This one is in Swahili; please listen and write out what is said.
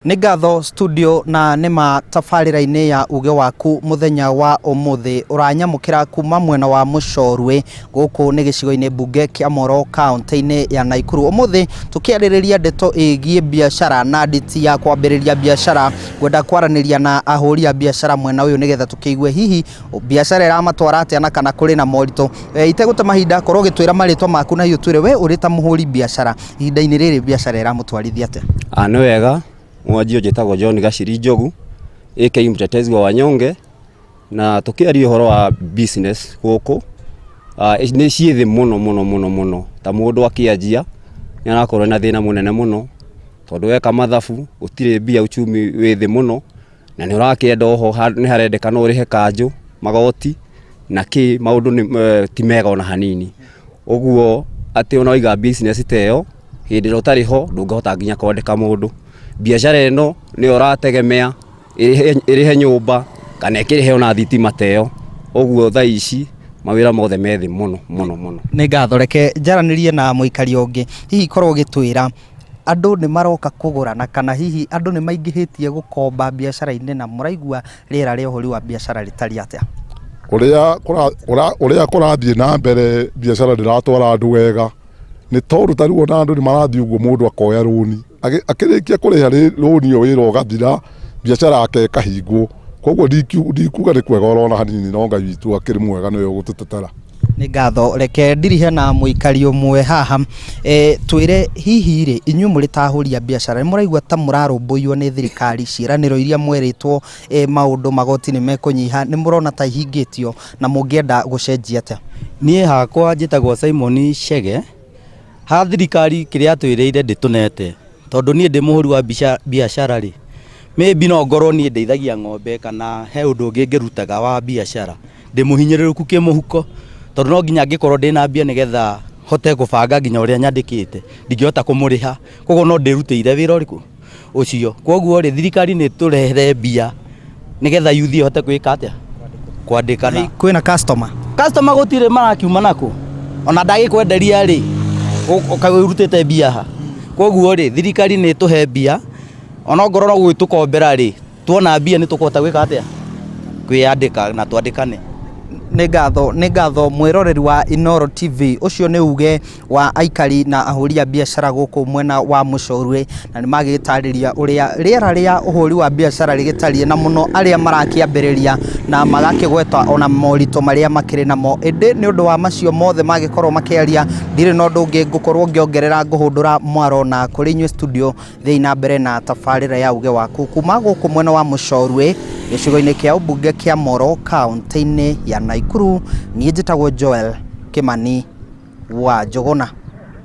Nigatho studio na nima tafarira-ini ya uge waku muthenya wa umuthi uranyamukira kuma mwena wa Mucorwe guku ni gicigo-ini mbunge kia Moro county-ini ya Naikuru. Umuthi tukiaririria ndeto igie biashara na nditi ya kwambiriria biashara, gwenda kwaraniria na ahuri ya biashara mwena uyu nigetha tukigwe hihi biashara iramatwara atia na kana kuri na morito. Iteguta mahinda korwo gitwira maritwa maku na hiyo twire we uri ta muhuri biashara ihinda-ini riri biashara iramutwarithia atia? Ni wega mwajio jetagwo John Gashiri Njogu aka mtetezi wa wanyonge, na tukiaria horo wa business guku ni ciithi muno ta mundu akianjia ni arakorwo na thina munene muno tondu weka mathabu utire mbia uchumi withi muno, na ni urakienda oho ni harendekana urihe kanju magoti na ki maundu ni ti mega ona hanini. Uguo ati ona iga business teyo hindi rotari ho ndungahota nginya kwandika mundu. Biashara eno ni urategemea irihe nyumba kana ikirihe ona thitima teyo. Uguo tha ici mawira mothe methi muno. Ni ngathoreke njaranirie na muikari ungi hihi korwo gitwira andu ni maroka kugurana kana hihi andu ni maingihitie gukomba biashara-ini na muraigua rira ria uhuri wa biashara ritari atia? Uria kurathie na mbere biashara ndiratwara andu wega ni tondu tariu na andu ni marathie uguo mundu akoya runi akirikia kuriha runi yo wira ugathira biashara yake kahingwo. Koguo ndikuga ni kwega orona hanini, no Ngai witu akiri mwega niwe gututetera. Ni ngatho reke ndirihe na muikari umwe haha twire hihi ri inyu muri ta ahuri ya biashara ni muraigua ta murarumbuiyo ni thirikari ciraniro iria mweritwo maundu magoti ni mekunyiha ni murona ta ihingitio na mungienda gucenjia atia? Nie hakwa njitagwo Simon Chege. Ha thirikari kiria twiriire nditunete tondu nie ndi muhuri wa biashara ri maybe no ngorwo nie ndeithagia ng'ombe kana he undu ungi ngirutaga wa biashara ndi muhinyiriruku ki muhuko tondu no nginya ngikorwo ndina mbia nigetha hote gubanga nginya uria nyandikite ndingihota kumuriha. Koguo no ndirutire wira uriku ucio. Koguo ri thirikari ni turehere mbia nigetha yuthi hote gwika atia kwandikana. Kwina customer gutire marakiuma nako ona ndagikwenderia ri ukagurutite mbia ha. Koguo ri thirikari ni tuhe mbia ona ngorwo no gwitukombera ri tuona mbia ni tukota gwika atia kwiyandika na twandikane. Ni ngatho mwiroreri wa Inoro TV. Ucio ni uge wa aikari na ahuri ya biashara guku mwena wa Mucorwe, na ni magitariria uria riera ria uhuri wa biashara rigitarie na muno aria marakiambiriria na magakigweta ona morito maria makiri namo. Indi ni undu wa macio mothe magikorwo makiaria ndire no ndungi ngukorwo ngiongerera nguhundura mwaro na kuri nywe studio thiina mbere na tafarira ya uge waku kuma guku mwena wa Mucorwe gicigo-ini kia ubunge kia Moro county-ini ya Naikuru. Nie njitagwo Joel Kimani wa Njuguna.